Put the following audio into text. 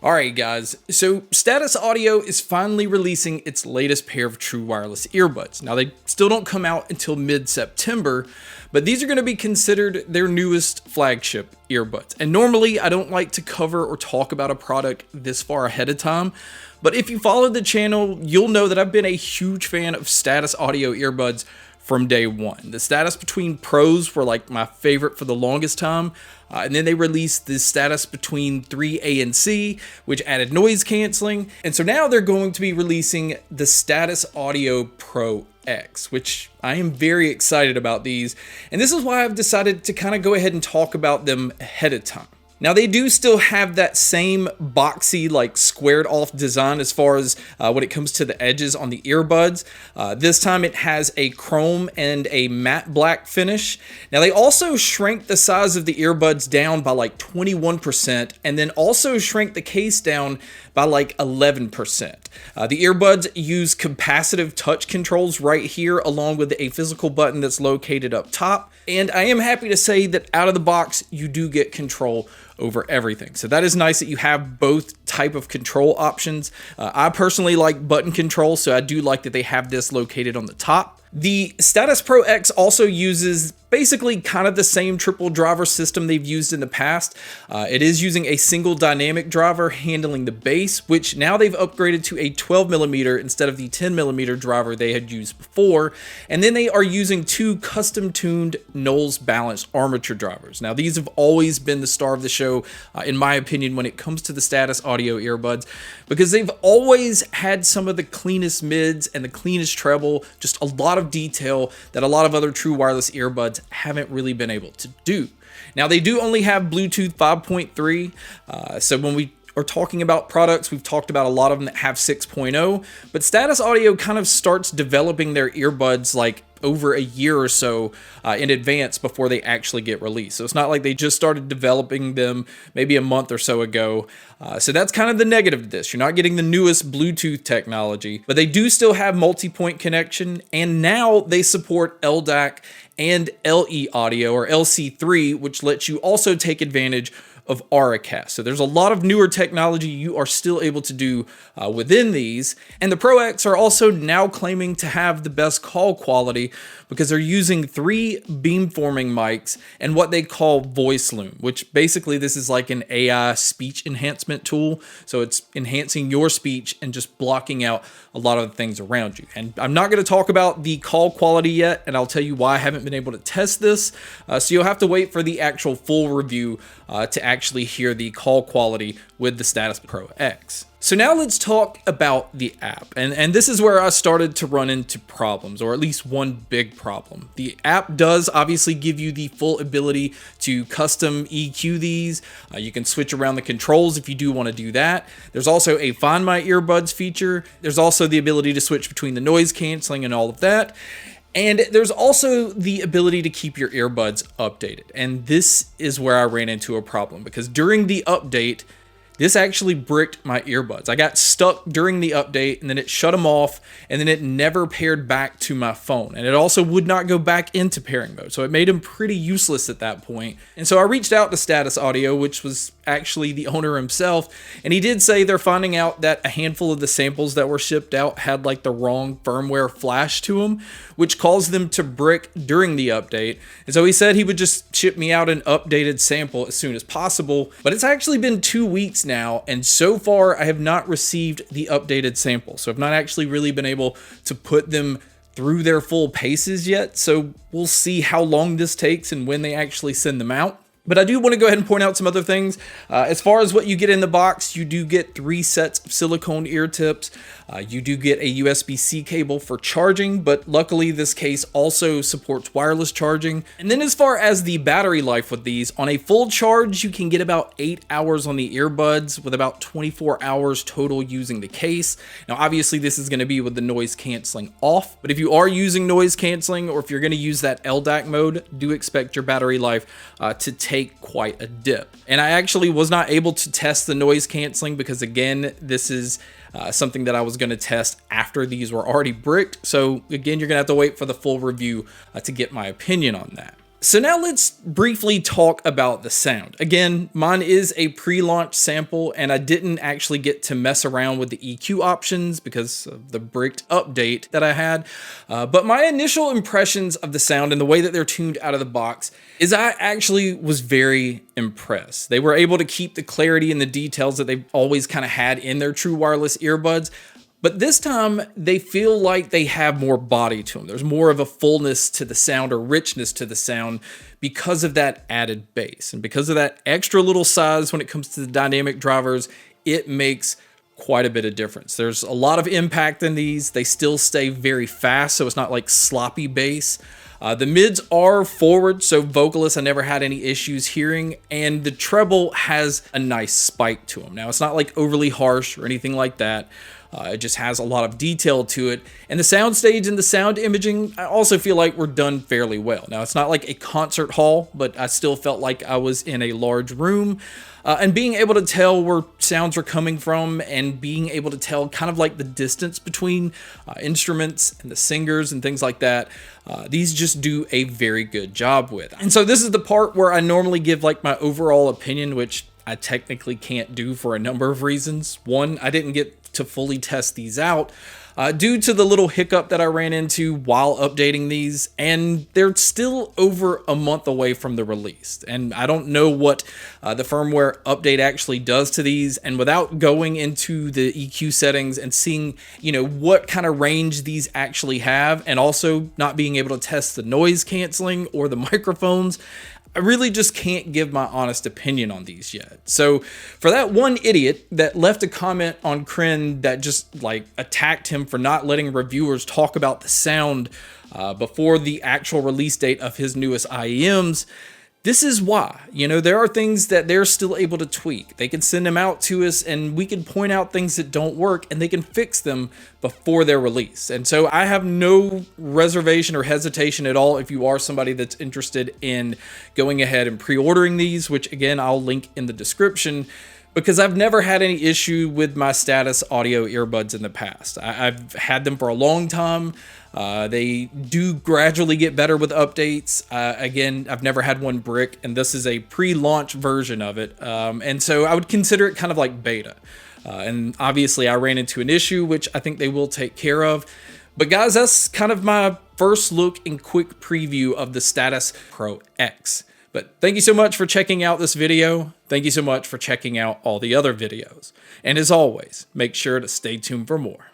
Alright guys, so Status Audio is finally releasing its latest pair of true wireless earbuds. Now they still don't come out until mid-September, but these are going to be considered their newest flagship earbuds. And normally I don't like to cover or talk about a product this far ahead of time, but if you follow the channel, you'll know that I've been a huge fan of Status Audio earbuds from day one. The Status Between Pros were like my favorite for the longest time. And then they released the Status Between 3A and C, which added noise canceling. And so now they're going to be releasing the Status Audio Pro X, which I am very excited about these. And this is why I've decided to kind of go ahead and talk about them ahead of time. Now they do still have that same boxy, like squared off design as far as when it comes to the edges on the earbuds. This time it has a chrome and a matte black finish. Now they also shrank the size of the earbuds down by like 21% and then also shrank the case down by like 11%. The earbuds use capacitive touch controls right here along with a physical button that's located up top. And I am happy to say that out of the box, you do get control over everything. So that is nice that you have both type of control options. I personally like button control, so I do like that they have this located on the top. The Status Pro X also uses basically kind of the same triple driver system they've used in the past. It is using a single dynamic driver handling the bass, which now they've upgraded to a 12mm instead of the 10mm driver they had used before. And then they are using two custom tuned Knowles balanced armature drivers. Now these have always been the star of the show, in my opinion, when it comes to the Status Audio earbuds, because they've always had some of the cleanest mids and the cleanest treble, just a lot of detail that a lot of other true wireless earbuds haven't really been able to do. Now they do only have Bluetooth 5.3, so when we are talking about products, we've talked about a lot of them that have 6.0, but Status Audio kind of starts developing their earbuds like over a year or so in advance before they actually get released. So it's not like they just started developing them maybe a month or so ago. So that's kind of the negative to this. You're not getting the newest Bluetooth technology, but they do still have multi-point connection, and now they support LDAC and LE audio or LC3, which lets you also take advantage of Auracast. So there's a lot of newer technology you are still able to do within these. And the Pro X are also now claiming to have the best call quality because they're using 3 beamforming mics and what they call Voice Loom, which basically this is like an AI speech enhancement tool. So it's enhancing your speech and just blocking out a lot of the things around you. And I'm not going to talk about the call quality yet, and I'll tell you why I haven't been able to test this. So you'll have to wait for the actual full review to actually hear the call quality with the Status Pro X. So now let's talk about the app, and this is where I started to run into problems, or at least one big problem. The app does obviously give you the full ability to custom EQ these. You can switch around the controls if you do want to do that. There's also a Find My Earbuds feature. There's also the ability to switch between the noise canceling and all of that. And there's also the ability to keep your earbuds updated. And this is where I ran into a problem, because during the update, this actually bricked my earbuds. I got stuck during the update and then it shut them off, and then it never paired back to my phone. And it also would not go back into pairing mode. So it made them pretty useless at that point. And so I reached out to Status Audio, which was actually the owner himself. And he did say they're finding out that a handful of the samples that were shipped out had like the wrong firmware flash to them, which caused them to brick during the update. And so he said he would just ship me out an updated sample as soon as possible. But it's actually been 2 weeks now, and so far I have not received the updated sample. So I've not actually really been able to put them through their full paces yet. So we'll see how long this takes and when they actually send them out. But I do want to go ahead and point out some other things. As far as what you get in the box, you do get 3 sets of silicone ear tips. You do get a USB-C cable for charging, but luckily this case also supports wireless charging. And then as far as the battery life with these, on a full charge, you can get about 8 hours on the earbuds with about 24 hours total using the case. Now, obviously this is going to be with the noise canceling off, but if you are using noise canceling, or if you're going to use that LDAC mode, do expect your battery life to take quite a dip. And I actually was not able to test the noise canceling because, again, this is something that I was going to test after these were already bricked. So again, you're going to have to wait for the full review to get my opinion on that. So now let's briefly talk about the sound. Again, mine is a pre-launch sample and I didn't actually get to mess around with the EQ options because of the bricked update that I had. But my initial impressions of the sound and the way that they're tuned out of the box is I actually was very impressed. They were able to keep the clarity and the details that they've always kind of had in their true wireless earbuds. But this time, they feel like they have more body to them. There's more of a fullness to the sound or richness to the sound because of that added bass. And because of that extra little size when it comes to the dynamic drivers, it makes quite a bit of difference. There's a lot of impact in these. They still stay very fast, so it's not like sloppy bass. The mids are forward, so vocalists I never had any issues hearing, and the treble has a nice spike to them. Now, it's not like overly harsh or anything like that. It just has a lot of detail to it. And the soundstage and the sound imaging, I also feel like were done fairly well. Now, it's not like a concert hall, but I still felt like I was in a large room. And being able to tell where sounds are coming from and being able to tell kind of like the distance between instruments and the singers and things like that, these just do a very good job with. And so this is the part where I normally give like my overall opinion, which I technically can't do for a number of reasons. One, I didn't get to fully test these out due to the little hiccup that I ran into while updating these, and they're still over a month away from the release. And I don't know what the firmware update actually does to these, and without going into the EQ settings and seeing, you know, what kind of range these actually have, and also not being able to test the noise canceling or the microphones, I really just can't give my honest opinion on these yet. So for that one idiot that left a comment on Kryn that just like attacked him for not letting reviewers talk about the sound before the actual release date of his newest IEMs, this is why. You know, there are things that they're still able to tweak. They can send them out to us and we can point out things that don't work and they can fix them before they're released. And so I have no reservation or hesitation at all if you are somebody that's interested in going ahead and pre-ordering these, which again, I'll link in the description, because I've never had any issue with my Status audio earbuds in the past. I've had them for a long time. They do gradually get better with updates. Again, I've never had one brick, and this is a pre-launch version of it. And so I would consider it kind of like beta. And obviously I ran into an issue, which I think they will take care of. But guys, that's kind of my first look and quick preview of the Status Pro X. But thank you so much for checking out this video. Thank you so much for checking out all the other videos. And as always, make sure to stay tuned for more.